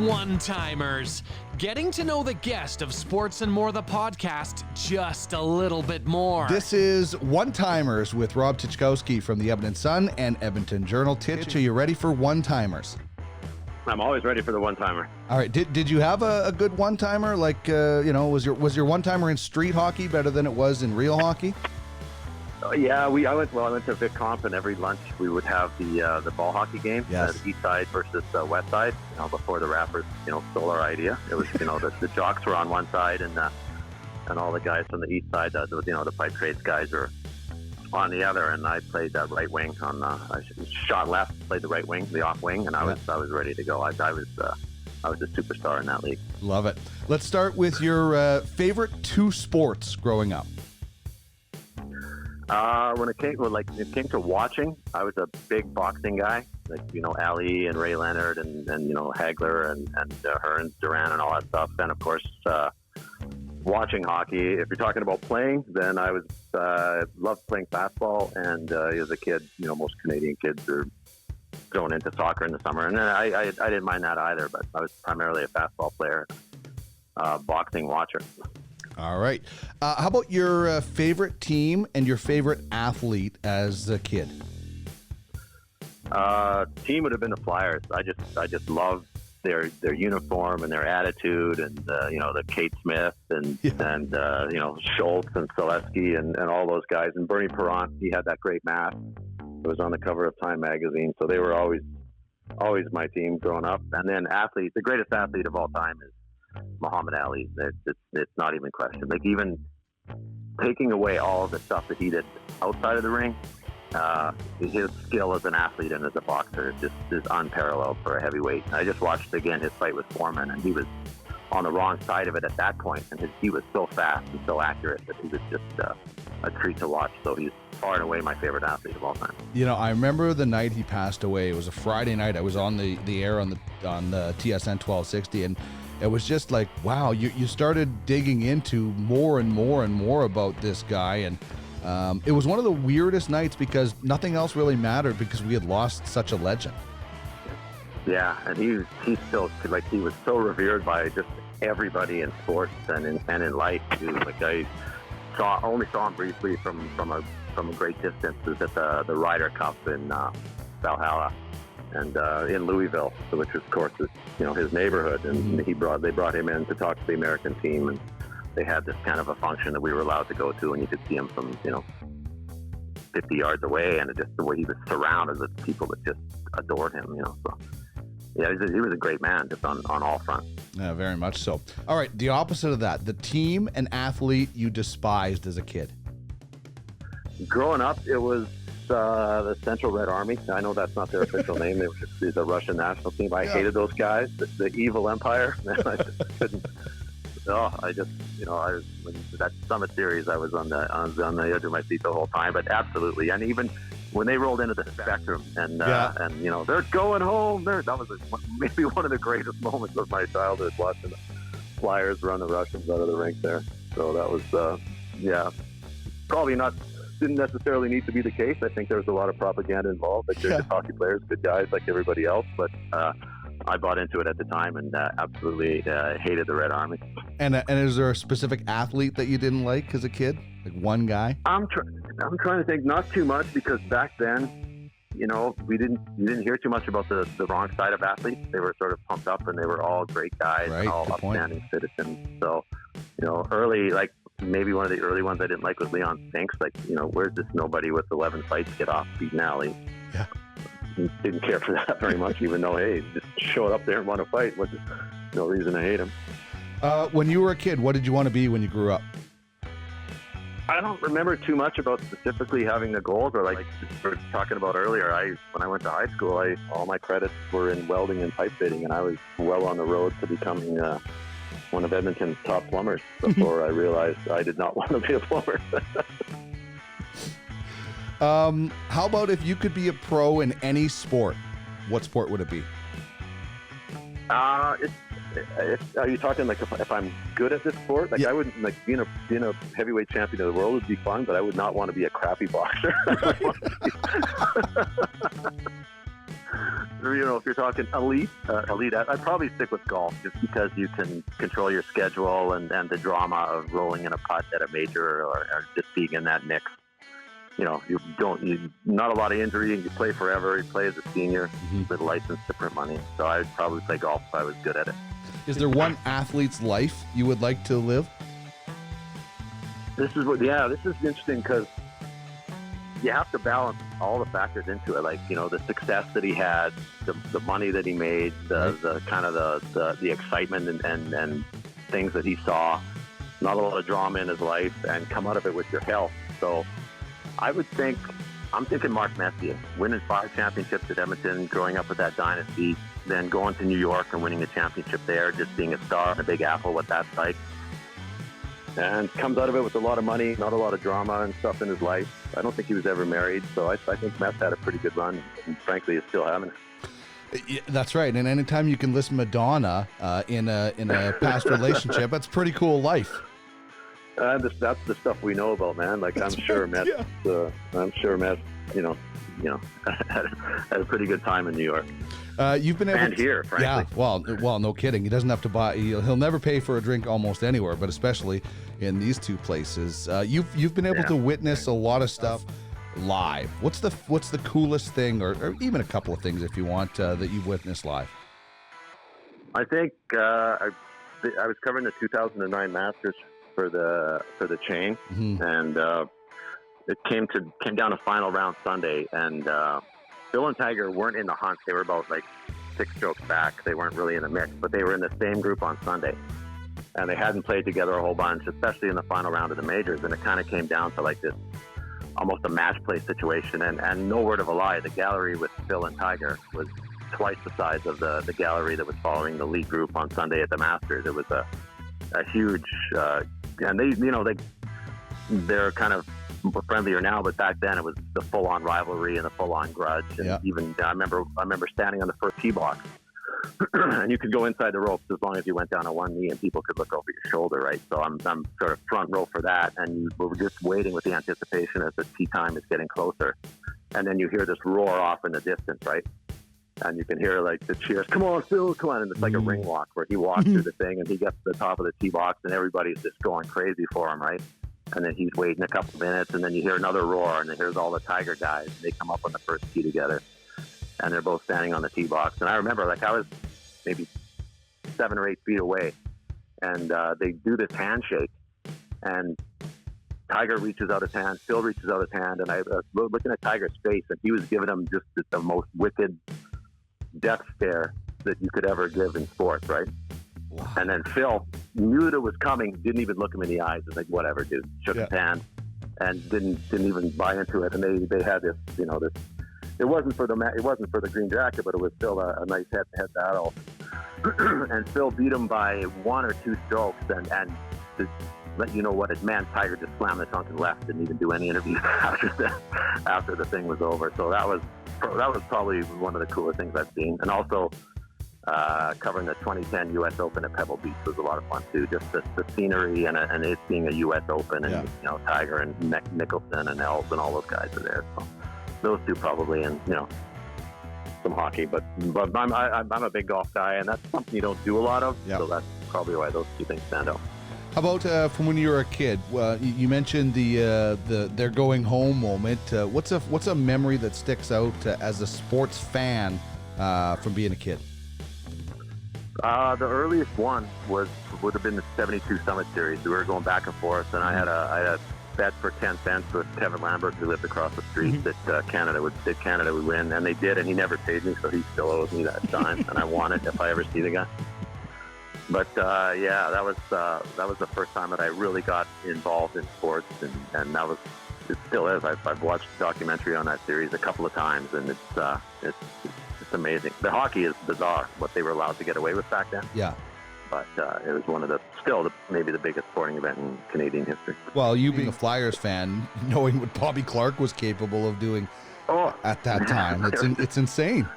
One-timers, getting to know the guest of Sports and More, the podcast, just a little bit more. This is One-timers with Rob Tychkowski from the Edmonton Sun and Edmonton Journal. Titch, are you ready for One-timers? I'm always ready for the one-timer. All right. Did you have a good one-timer? Like, was your one-timer in street hockey better than it was in real hockey? Yeah, I went to Vic Comp, and every lunch we would have the ball hockey game, Yes. the East Side versus West Side. Before the Rappers, stole our idea. It was, the jocks were on one side, and all the guys from the East Side, the pipe trades guys were on the other, and I played that right wing. I shot left, played the right wing, the off wing, and I was ready to go. I was a superstar in that league. Love it. Let's start with your favorite two sports growing up. When it came to watching, I was a big boxing guy, Ali and Ray Leonard and Hagler and Hearns, Duran and all that stuff. And of course, watching hockey. If you're talking about playing, then I was loved playing fastball. And as a kid, most Canadian kids are thrown into soccer in the summer, and then I didn't mind that either. But I was primarily a fastball player, boxing watcher. All right. How about your favorite team and your favorite athlete as a kid? Team would have been the Flyers. I just loved their uniform and their attitude, and the Kate Smith and Schultz and Selesky and all those guys, and Bernie Perrant. He had that great mask. It was on the cover of Time magazine, so they were always my team growing up. And then the greatest athlete of all time is Muhammad Ali. It's not even questioned. Like, even taking away all of the stuff that he did outside of the ring, his skill as an athlete and as a boxer is unparalleled for a heavyweight. I just watched again his fight with Foreman, and he was on the wrong side of it at that point, and he was so fast and so accurate that he was just a treat to watch. So he's far and away my favorite athlete of all time. I remember the night he passed away. It was a Friday night. I was on the air on the TSN 1260, and it was just like, wow, you started digging into more and more and more about this guy. And it was one of the weirdest nights because nothing else really mattered because we had lost such a legend. Yeah, and he's still, he was so revered by just everybody in sports and in life too. Like, I only saw him briefly from a great distance. It was at the Ryder Cup in Valhalla and in Louisville, which of course is his neighborhood, and they brought him in to talk to the American team, and they had this kind of a function that we were allowed to go to, and you could see him from 50 yards away, and just the way he was surrounded with people that just adored him. So yeah, he was a great man, just on all fronts. Yeah, very much so. All right, the opposite of that, the team and athlete you despised as a kid. Growing up, it was the Central Red Army. I know that's not their official name. They were just the Russian national team. I hated those guys. The evil empire. I just couldn't. When that Summit Series, I was on the edge of my seat the whole time. But absolutely, and even when they rolled into the Spectrum and they're going home. That was maybe one of the greatest moments of my childhood, watching the Flyers run the Russians out of the rink there. So that was probably didn't necessarily need to be the case. I think there was a lot of propaganda involved. Like, they're just hockey players, good guys like everybody else, but I bought into it at the time and absolutely hated the Red Army. And is there a specific athlete that you didn't like as a kid? Like one guy? I'm trying to think. Not too much, because back then, you didn't hear too much about the wrong side of athletes. They were sort of pumped up, and they were all great guys, right, and all upstanding citizens. So, early, like, maybe one of the early ones I didn't like was Leon Spinks. Like, where's this nobody with 11 fights get off beating Ali? Yeah. Didn't care for that very much, even though, hey, just showed up there and won a fight, which is no reason to hate him. When you were a kid, what did you want to be when you grew up? I don't remember too much about specifically having the goals, or like we were talking about earlier. When I went to high school, all my credits were in welding and pipe fitting, and I was well on the road to becoming one of Edmonton's top plumbers before I realized I did not want to be a plumber. How about if you could be a pro in any sport? What sport would it be? Are you talking like if I'm good at this sport? Like, yeah. I wouldn't, like, being a heavyweight champion of the world would be fun, but I would not want to be a crappy boxer. if you're talking elite, I'd probably stick with golf just because you can control your schedule and the drama of rolling in a putt at a major or just being in that mix. Not a lot of injury, and you play forever. You play as a senior with a license to print money. So I'd probably play golf if I was good at it. Is there one athlete's life you would like to live? This is interesting because you have to balance all the factors into it. Like, the success that he had, the money that he made, the kind of the excitement and things that he saw, not a lot of drama in his life, and come out of it with your health. So I'm thinking Mark Messier, winning 5 championships at Edmonton, growing up with that dynasty, then going to New York and winning a championship there, just being a star in the Big Apple, what that's like. And comes out of it with a lot of money, not a lot of drama and stuff in his life. I don't think he was ever married, so I think Mess had a pretty good run, and frankly is still having it. Yeah, that's right. And anytime you can list Madonna in a past relationship, that's a pretty cool life. That's the stuff we know about, man. Like, I'm sure Mess, had a pretty good time in New York. You've been able and here, frankly. Yeah, well, no kidding. He doesn't have to buy. He'll never pay for a drink almost anywhere, but especially in these two places. You've been able to witness a lot of stuff live. What's the coolest thing, or even a couple of things if you want, that you've witnessed live? I think I was covering the 2009 Masters for the chain, and it came down to final round Sunday, and Phil and Tiger weren't in the hunt. They were about 6 strokes back. They weren't really in the mix, but they were in the same group on Sunday, and they hadn't played together a whole bunch, especially in the final round of the majors. And it kind of came down to this almost a match play situation. And no word of a lie, the gallery with Phil and Tiger was twice the size of the gallery that was following the lead group on Sunday at the Masters. It was a huge, and they're kind of friendlier now, but back then it was the full-on rivalry and the full-on grudge. And even I remember standing on the first tee box, and you could go inside the ropes as long as you went down on one knee, and people could look over your shoulder, right? So I'm sort of front row for that, and we were just waiting with the anticipation as the tee time is getting closer, and then you hear this roar off in the distance, right? And you can hear the cheers, "Come on, Phil, come on!" And it's like a ring walk where he walks through the thing, and he gets to the top of the tee box, and everybody's just going crazy for him, right? And then he's waiting a couple minutes, and then you hear another roar, and then here's all the Tiger guys. They come up on the first tee together, and they're both standing on the tee box. And I remember, I was maybe 7 or 8 feet away, and they do this handshake, and Tiger reaches out his hand, Phil reaches out his hand, and I was looking at Tiger's face, and he was giving him just the most wicked death stare that you could ever give in sports, right? Wow. And then Phil knew that it was coming, didn't even look him in the eyes, was like, "Whatever, dude." Shook his hand and didn't even buy into it. And they had this, it wasn't for the green jacket, but it was still a nice head-to-head battle. And Phil beat him by 1 or 2 strokes, and to let you know what it meant, Tiger just slammed the trunk and left, didn't even do any interviews after the thing was over. So that was probably one of the coolest things I've seen. And also covering the 2010 U.S. Open at Pebble Beach was a lot of fun too. Just the scenery and it being a U.S. Open, and Tiger and Nicholson and Els and all those guys are there. So those two probably, and some hockey. But I'm a big golf guy, and that's something you don't do a lot of. So that's probably why those two things stand out. How about from when you were a kid? You mentioned the they're going home moment. What's a memory that sticks out as a sports fan from being a kid? The earliest one would have been the '72 Summit Series. We were going back and forth, and I had a bet for 10 cents with Kevin Lambert, who lived across the street, that Canada would win, and they did, and he never paid me, so he still owes me that dime, and I want it if I ever see the guy. But that was the first time that I really got involved in sports, and it still is. I've watched the documentary on that series a couple of times, and it's amazing. The hockey is bizarre what they were allowed to get away with back then. Yeah. But it was one of maybe the biggest sporting event in Canadian history. Well, you being a Flyers fan, knowing what Bobby Clarke was capable of doing at that time, it's insane.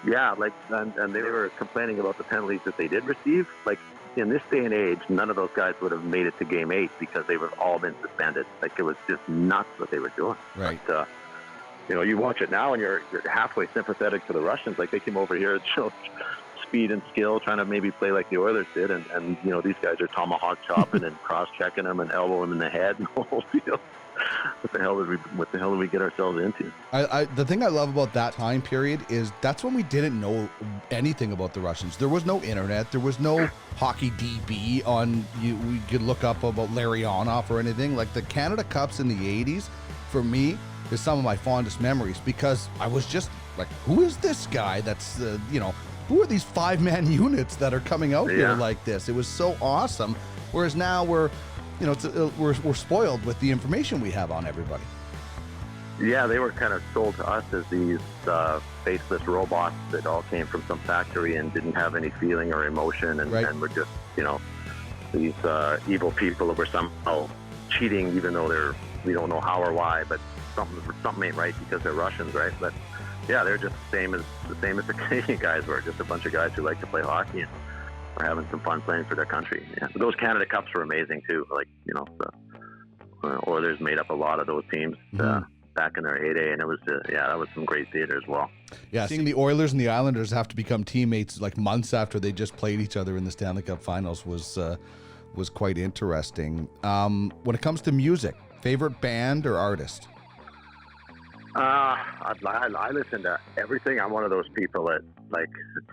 Yeah, and they were complaining about the penalties that they did receive. In this day and age, none of those guys would have made it to Game 8 because they would have all been suspended. It was just nuts what they were doing. Right. But, you watch it now and you're halfway sympathetic to the Russians. Like, they came over here and showed speed and skill, trying to maybe play like the Oilers did, and these guys are tomahawk chopping and cross checking them and elbowing them in the head and the whole deal. What the hell did we get ourselves into? The thing I love about that time period is that's when we didn't know anything about the Russians. There was no internet. There was no hockey DB on we could look up about Larionov or anything. Like, the Canada Cups in the 80s, for me, is some of my fondest memories, because I was just like, who is this guy that's, who are these 5-man units that are coming out here like this? It was so awesome. Whereas now we're spoiled with the information we have on everybody. Yeah, they were kind of sold to us as these faceless robots that all came from some factory and didn't have any feeling or emotion, and were just, these evil people that were somehow cheating, even though we don't know how or why, but something ain't right because they're Russians, right? But yeah, they're just the same as the Canadian guys were, just a bunch of guys who like to play hockey and are having some fun playing for their country. Yeah. Those Canada Cups were amazing too. Like, the Oilers made up a lot of those teams back in their heyday, and it was that was some great theater as well. Yeah, seeing the Oilers and the Islanders have to become teammates like months after they just played each other in the Stanley Cup Finals was quite interesting. When it comes to music, favorite band or artist? I listen to everything. I'm one of those people that, like,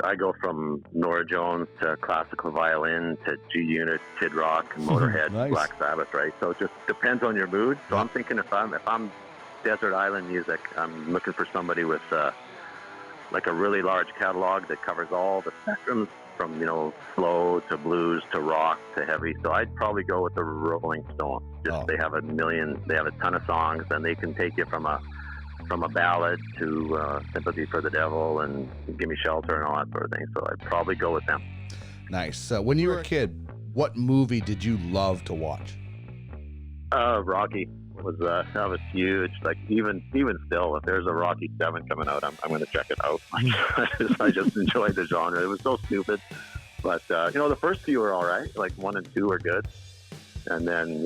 I go from Nora Jones to classical violin to G Unit, Kid Rock, Motorhead, Nice. Black Sabbath, right? So it just depends on your mood. So I'm thinking if I'm desert island music, I'm looking for somebody with like a really large catalog that covers all the spectrums from slow to blues to rock to heavy. So I'd probably go with the Rolling Stones. They have a ton of songs, and they can take you from a ballad to Sympathy for the Devil and Give Me Shelter and all that sort of thing. So I'd probably go with them. Nice. When you were a kid, what movie did you love to watch? Rocky that was huge. Like, even still, if there's a Rocky 7 coming out, I'm going to check it out. I just enjoyed the genre. It was so stupid, but the first few were all right. Like 1 and 2 were good, and then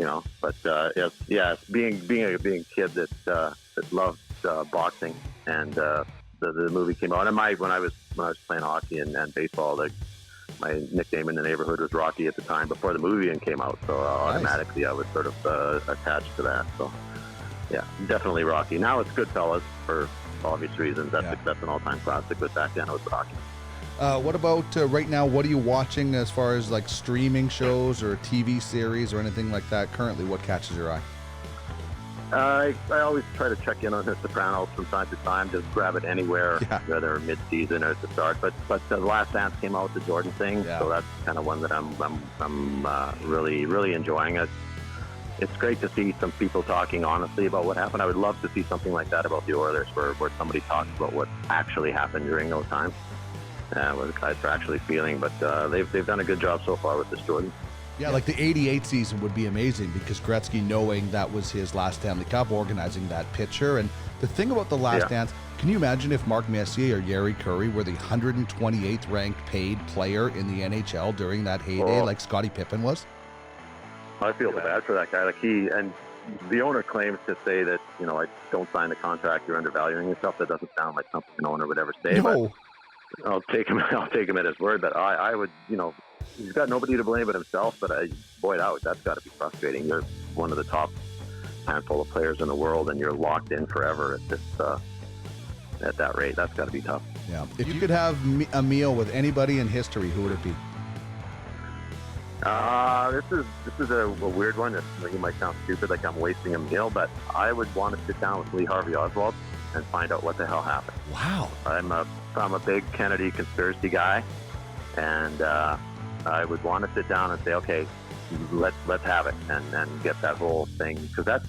being a kid that loved boxing, and the movie came out. And when I was playing hockey and baseball, my nickname in the neighborhood was Rocky at the time before the movie came out. So automatically I was sort of attached to that. So yeah, definitely Rocky. Now it's Goodfellas for obvious reasons. That's an all-time classic. But back then it was Rocky. What about right now? What are you watching as far as like streaming shows or TV series or anything like that currently? What catches your eye? I always try to check in on The Sopranos from time to time, just grab it anywhere, whether mid-season or at the start. But The Last Dance came out with the Jordan thing, so that's kind of one that I'm really, really enjoying. It's great to see some people talking honestly about what happened. I would love to see something like that about the Oilers, where somebody talks about what actually happened during those times, what the guys are actually feeling. But they've done a good job so far with this Jordan. Yeah, like the 88 season would be amazing, because Gretzky, knowing that was his last Stanley Cup, organizing that picture. And the thing about the Last Dance, can you imagine if Mark Messier or Yeri Curry were the 128th ranked paid player in the NHL during that heyday, like Scottie Pippen was? I feel bad for that guy. Like, the owner claims to say that, I don't sign the contract, you're undervaluing yourself. That doesn't sound like something an owner would ever say. No. But I'll take him at his word. But I would, he's got nobody to blame but himself. But that's got to be frustrating. You're one of the top handful of players in the world, and you're locked in forever at this at that rate. That's got to be tough. Yeah. If you could have a meal with anybody in history, who would it be? This is a weird one. You might sound stupid, like I'm wasting a meal, but I would want to sit down with Lee Harvey Oswald and find out what the hell happened. Wow. I'm a big Kennedy conspiracy guy, and I would want to sit down and say, okay, let's have it and get that whole thing, because that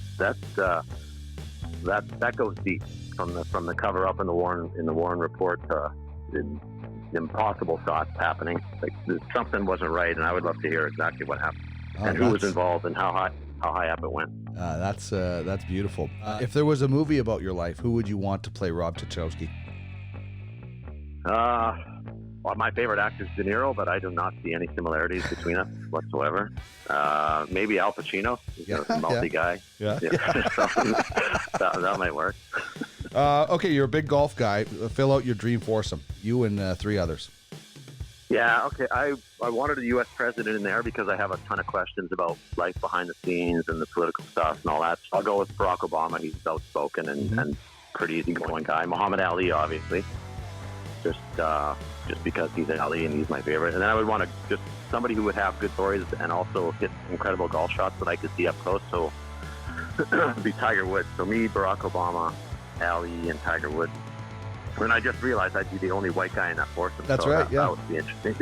goes deep from the cover up in the Warren report to impossible thoughts happening. Like, something wasn't right, and I would love to hear exactly what happened and who was involved and how high up it went. That's beautiful. If there was a movie about your life, who would you want to play Rob Tychkowski? Well, my favorite actor is De Niro, but I do not see any similarities between us whatsoever. Maybe Al Pacino. He's a multi guy. Yeah. So, that might work. Okay, you're a big golf guy. Fill out your dream foursome. You and 3 others. Yeah, okay. I wanted a U.S. president in there because I have a ton of questions about life behind the scenes and the political stuff and all that. So I'll go with Barack Obama. He's outspoken and pretty easygoing guy. Muhammad Ali, obviously, just because he's Ali and he's my favorite. And then I would want to just somebody who would have good stories and also hit incredible golf shots that I could see up close. So it'd be Tiger Woods. So me, Barack Obama, Ali, and Tiger Woods. And I just realized I'd be the only white guy in that foursome. That's right. Yeah, that would be interesting.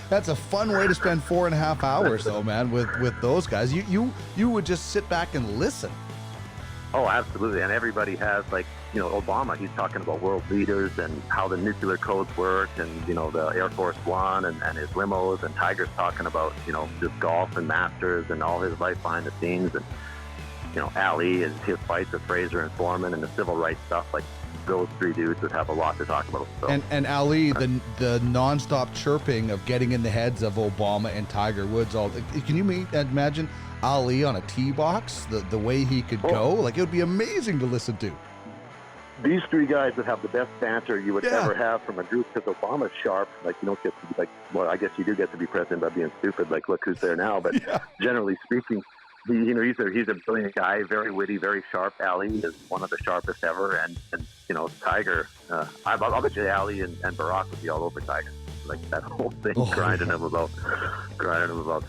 That's a fun way to spend 4.5 hours, though, man. With those guys, you would just sit back and listen. Oh, absolutely. And everybody has, like, Obama. He's talking about world leaders and how the nuclear codes work, and the Air Force One and his limos. And Tiger's talking about just golf and Masters and all his life behind the scenes. And Ali is his fights with Fraser and Foreman and the civil rights stuff. Like, those 3 dudes would have a lot to talk about. So. And Ali, the nonstop chirping of getting in the heads of Obama and Tiger Woods. Can you imagine Ali on a tee box? The way he could go, like, it would be amazing to listen to. These 3 guys would have the best banter you would ever have from a group, because Obama's sharp. Like, you don't get to be well, I guess you do get to be president by being stupid. Like, look who's there now. But generally speaking, he's a brilliant guy, very witty, very sharp. Ali is one of the sharpest ever, and Tiger. I'll bet you Ali and Barack would be all over Tiger, like that whole thing, grinding him about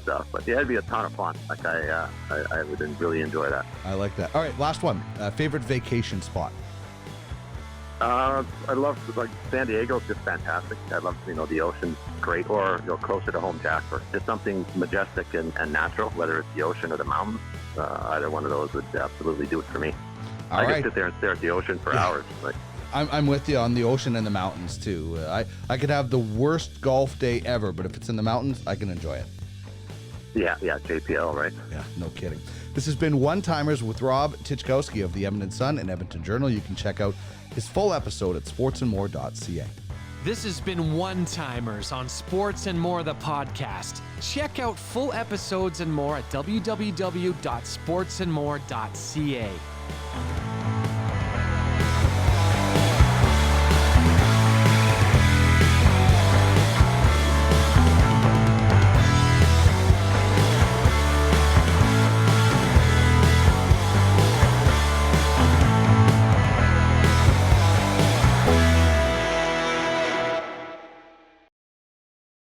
stuff. But yeah, it'd be a ton of fun. Like I would really enjoy that. I like that. All right, last one. Favorite vacation spot. I love, like, San Diego's just fantastic. I love, the ocean's great, or closer to home, Jasper. Just something majestic and natural, whether it's the ocean or the mountains. Either one of those would absolutely do it for me. I could sit there and stare at the ocean for hours. Like, I'm with you on the ocean and the mountains too. I could have the worst golf day ever, but if it's in the mountains, I can enjoy it. Yeah, JPL, right? Yeah, no kidding. This has been One Timers with Rob Tychkowski of the Edmonton Sun and Edmonton Journal. You can check out his full episode at sportsandmore.ca. This has been One Timers on Sports and More, the podcast. Check out full episodes and more at www.sportsandmore.ca.